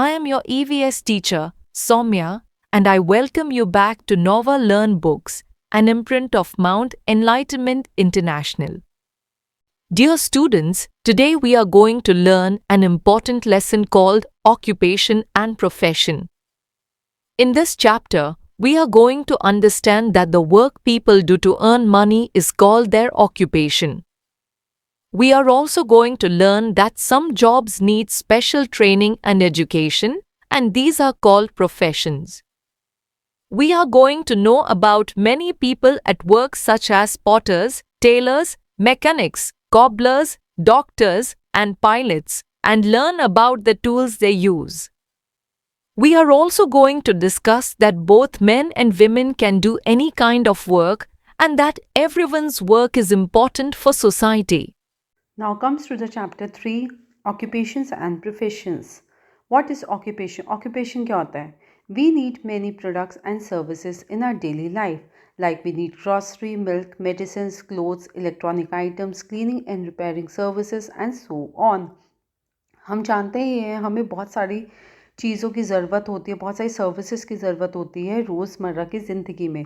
I am your EVS teacher, Soumya, and I welcome you back to Nova Learn Books, an imprint of Mount Enlightenment International. Dear students, today we are going to learn an important lesson called Occupation and Profession. In this chapter, we are going to understand that the work people do to earn money is called their occupation. We are also going to learn that some jobs need special training and education, and these are called professions. We are going to know about many people at work such as potters, tailors, mechanics, cobblers, doctors, and pilots, and learn about the tools they use. We are also going to discuss that both men and women can do any kind of work and that everyone's work is important for society. Now comes to the chapter 3, occupations and professions. What is occupation? Occupation क्या होता है? We need many products and services in our daily life, like we need grocery, milk, medicines, clothes, electronic items, cleaning and repairing services and so on. हम जानते ही हैं हमें बहुत सारी चीज़ों की ज़रूरत होती है, बहुत सारी सर्विसेज की ज़रूरत होती है रोज़मर्रा की ज़िंदगी में।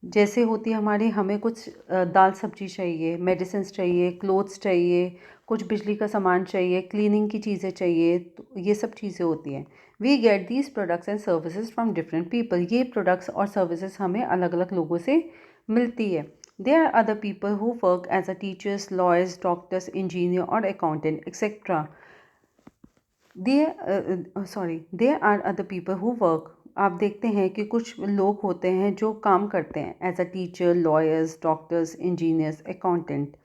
जैसे होती है हमारी हमें कुछ दाल सब्जी चाहिए, मेडिसिन्स चाहिए, क्लोथ्स चाहिए, कुछ बिजली का सामान चाहिए, क्लीनिंग की चीज़ें चाहिए, तो ये सब चीज़ें होती हैं। We get these products and services from different people. ये प्रोडक्ट्स और सर्विसेज हमें अलग अलग लोगों से मिलती है। There are other people who work as a teachers, lawyers, doctors, engineer और accountant etcetera. There are other people who work. आप देखते हैं कि कुछ लोग होते हैं जो काम करते हैं as a teacher, lawyers, doctors, engineers, accountant.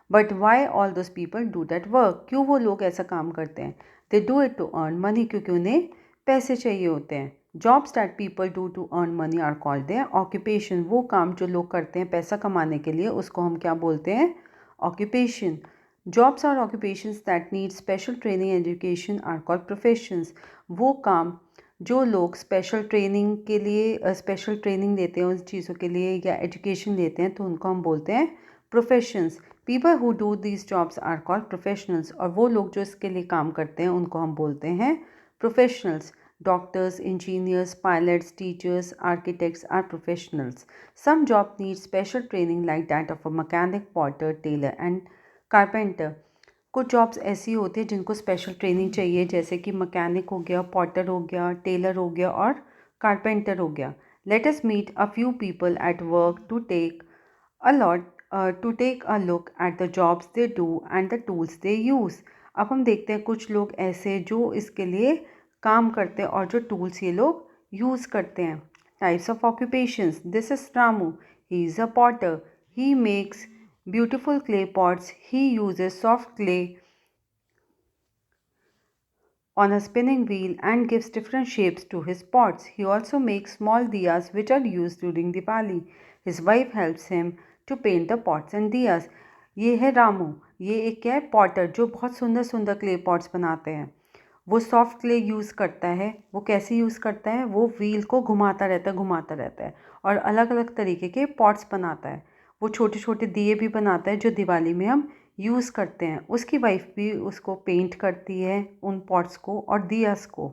But why all those people do that work? क्यों वो लोग ऐसा काम करते हैं? They do it to earn money, क्योंकि उन्हें पैसे चाहिए होते हैं। Jobs that people do to earn money are called their occupation. वो काम जो लोग करते हैं पैसा कमाने के लिए, उसको हम क्या बोलते हैं? Occupation. Jobs or occupations that need special training and education are called professions. वो काम जो लोग स्पेशल ट्रेनिंग के लिए स्पेशल ट्रेनिंग लेते हैं उन चीज़ों के लिए या एजुकेशन लेते हैं तो उनको हम बोलते हैं professions. People who do these jobs are called professionals. और वो लोग जो इसके लिए काम करते हैं उनको हम बोलते हैं professionals. Doctors, engineers, pilots, teachers, architects are professionals. Some job need special training like that of a mechanic, potter, tailor and carpenter. कुछ जॉब्स ऐसी होती है जिनको स्पेशल ट्रेनिंग चाहिए, जैसे कि मैकेनिक हो गया, पॉटर हो गया, टेलर हो गया और कारपेंटर हो गया। Let us meet a few people at work to take a look at the jobs they do and the tools they use. अब हम देखते हैं कुछ लोग ऐसे जो इसके लिए काम करते हैं और जो टूल्स ये लोग यूज़ करते हैं। Types of occupations. This is Ramu. He is a Potter. He makes beautiful clay pots. He uses soft clay on a spinning wheel and gives different shapes to his pots. He also makes small diyas which are used during Diwali. His wife helps him to paint the pots and diyas. ये है रामू। ये एक क्या है? Potter, जो बहुत सुंदर सुंदर क्ले पॉट्स बनाते हैं। वो सॉफ्ट क्ले यूज़ करता है। वो कैसे यूज़ करता है? वो व्हील को घुमाता रहता है और अलग अलग तरीके के पॉट्स बनाता है। वो छोटे छोटे दिए भी बनाता है जो दिवाली में हम यूज़ करते हैं। उसकी वाइफ भी उसको पेंट करती है उन पॉट्स को और दियास को।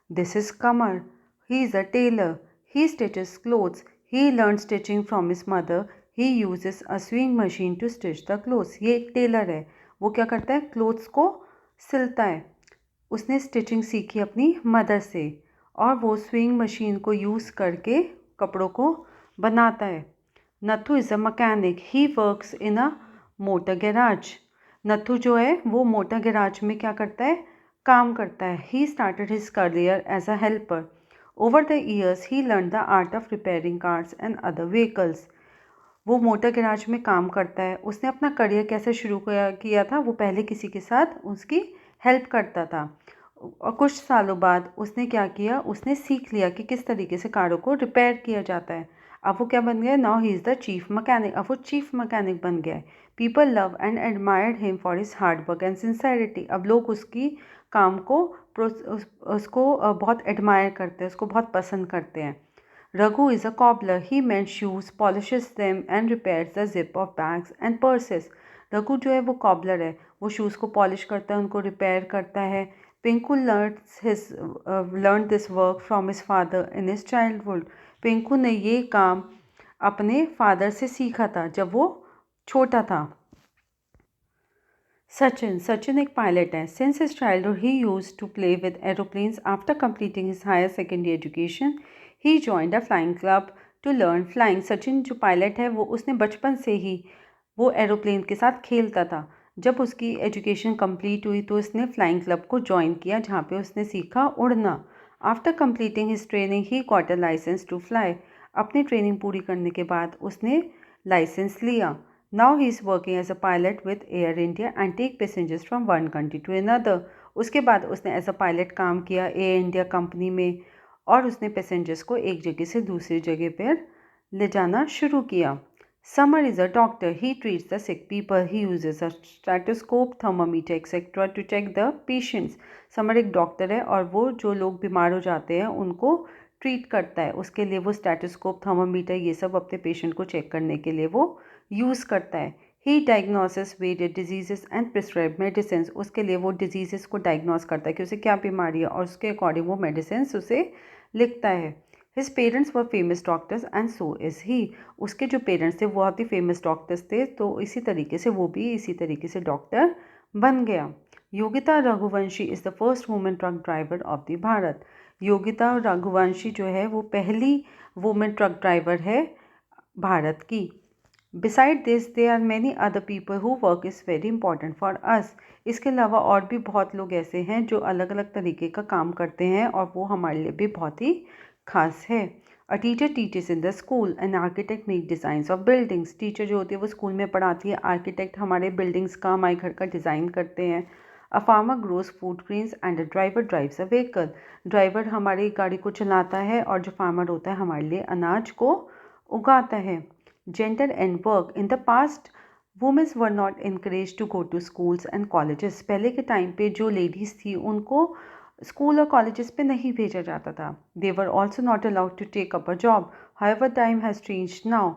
This is Kamar. He is a tailor. He stitches clothes. He learn stitching from his mother. He uses a sewing machine to stitch the clothes. ये एक टेलर है। वो क्या करता है? क्लोथ्स को सिलता है। उसने स्टिचिंग सीखी अपनी मदर से और वो स्विंग मशीन को यूज़ करके कपड़ों को बनाता है। Nathu is a mechanic. He works in a motor garage. Nathu जो है वो मोटर गैराज में क्या करता है? काम करता है। He started his career as a helper. Over the years he learn the art of repairing cars and other vehicles. वो मोटर गैराज में काम करता है। उसने अपना करियर कैसे शुरू किया था? वो पहले किसी के साथ उसकी हेल्प करता था और कुछ सालों बाद उसने क्या किया? उसने सीख लिया कि किस तरीके से कारों को रिपेयर किया जाता है। अब वो क्या बन गया? Now he is the chief mechanic. अब वो चीफ मैकेनिक बन गया है। People love and admired him for his hard work and sincerity. अब लोग उसकी काम को उसको बहुत एडमायर करते हैं, उसको बहुत पसंद करते हैं। Raghu is a cobbler. He mends shoes, polishes them and repairs the zip of bags and purses. Raghu जो है वो कॉबलर है। वो शूज़ को पॉलिश करता है, उनको रिपेयर करता है, Pinku learned this work from his father in his childhood. Pinku ने ये काम अपने फादर से सीखा था जब वो छोटा था। सचिन एक पायलट है। Since his childhood he used to play with aeroplanes. After completing his higher secondary education he joined a flying club to learn flying. Sachin जो पायलट है वो उसने बचपन से ही वो एरोप्लेन के साथ खेलता था। जब उसकी एजुकेशन कंप्लीट हुई तो उसने फ्लाइंग क्लब को ज्वाइन किया जहाँ पे उसने सीखा उड़ना। After completing his training he got a licence to fly. अपनी ट्रेनिंग पूरी करने के बाद उसने लाइसेंस लिया। Now he is working as a pilot with Air India and take passengers from one country to another. उसके बाद उसने एज अ पायलट काम किया एयर इंडिया कंपनी में और उसने पैसेंजर्स को एक जगह से दूसरी जगह पर ले जाना शुरू किया। Summer is a doctor. He treats the sick people. He uses a stethoscope, thermometer, etc. to check the patients. Summer एक डॉक्टर है और वो जो लोग बीमार हो जाते हैं उनको ट्रीट करता है। उसके लिए वो स्टेथोस्कोप, थर्मोमीटर ये सब अपने पेशेंट को चेक करने के लिए वो यूज़ करता है। He diagnosis various diseases and prescribe medicine. उसके लिए वो डिजीज़ को डायग्नोस करता है कि उसे क्या बीमारी है और उसके अकॉर्डिंग वो मेडिसिन उसे लिखता है। His parents were famous doctors and so is he. उसके जो पेरेंट्स थे वो बहुत ही फेमस डॉक्टर्स थे तो इसी तरीके से वो भी इसी तरीके से डॉक्टर बन गया। Yogita Raghuvanshi is the first women truck driver of the Bharat. Yogita Raghuvanshi जो है वो पहली वुमेन ट्रक ड्राइवर है भारत की। Beside this there are many other people who work is very important for us. इसके अलावा और भी बहुत लोग ऐसे हैं जो अलग अलग तरीके का काम करते हैं और वो हमारे लिए भी बहुत ही खास है। A teacher teachers in the school, an architect make designs of buildings. Teacher जो होती है वो स्कूल में पढ़ाती है, आर्किटेक्ट हमारे बिल्डिंग्स का हमारे घर का डिज़ाइन करते हैं। A farmer grows food grains and a driver drives a vehicle. Driver हमारी गाड़ी को चलाता है और जो फार्मर होता है हमारे लिए अनाज को उगाता है। Gender and work. In the past womens were not encourage to go to schools and colleges. पहले के टाइम पे जो लेडीज़ थी उनको स्कूल और कॉलेजेस पे नहीं भेजा जाता था। They were also not allowed to take up a job. However time has changed now.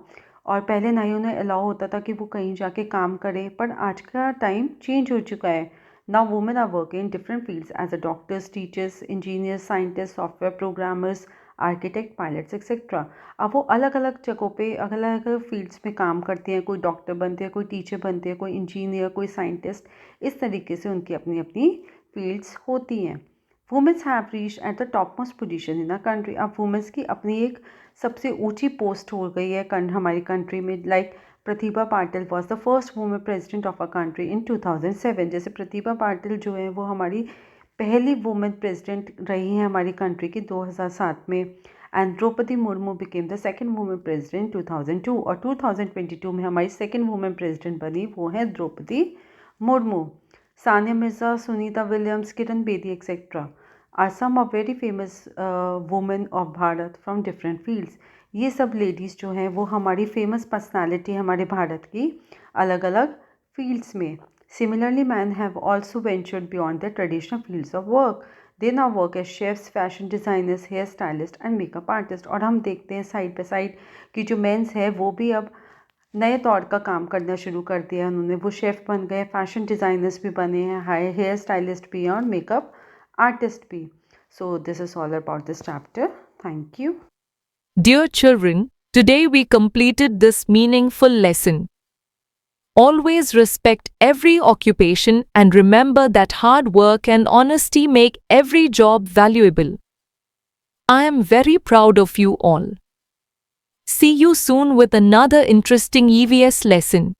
और पहले नहीं उन्हें अलाउ होता था कि वो कहीं जाके काम करें, पर आज का टाइम चेंज हो चुका है। Now women are working in different fields as a doctors, teachers, engineers, scientist, software programmers, architect, pilots etcetera. अब वो अलग अलग जगहों पे अलग अलग फील्ड्स में काम करती हैं। कोई डॉक्टर बनते हैं, कोई टीचर बनते हैं, कोई इंजीनियर, कोई साइंटिस्ट। इस तरीके से उनकी अपनी अपनी फील्ड्स होती हैं। Womens have reached at the top most position in a country. अब वुमेन्स की अपनी एक सबसे ऊंची पोस्ट हो गई है हमारी कंट्री में। Like Pratibha Patil was the first women president of a country in 2007। जैसे प्रतिभा पाटिल जो है वो हमारी पहली वुमेन प्रेसिडेंट रही हैं हमारी कंट्री की 2007 में। And Draupadi Murmu became the second women president 2002 और 2022 में हमारी सेकेंड वुमेन प्रेसिडेंट बनी वो है Draupadi Murmu. Sania Mirza, Sunita Williams, Kiran Bedi etcetera are some of very famous women of Bharat from different fields. ये सब लेडीज़ जो हैं वो हमारी फेमस पर्सनालिटी हमारे भारत की अलग अलग फील्ड्स में। Similarly man have also ventured beyond the traditional fields of work. They now work as chefs, fashion designers, hair stylist and makeup artist. और हम देखते हैं साइड बाई साइड कि जो मेंस है वो भी अब नए तौर का काम करना शुरू कर दिया उन्होंने। वो शेफ़ बन गए, फैशन डिज़ाइनर्स भी बने हैं, हेयर स्टाइलिस्ट भी हैं और मेकअप आर्टिस्ट भी। So this is all about this chapter. Thank you. Dear children, today we completed this meaningful lesson. Always respect every occupation and remember that hard work and honesty make every job valuable. I am very proud of you all. See you soon with another interesting EVS lesson.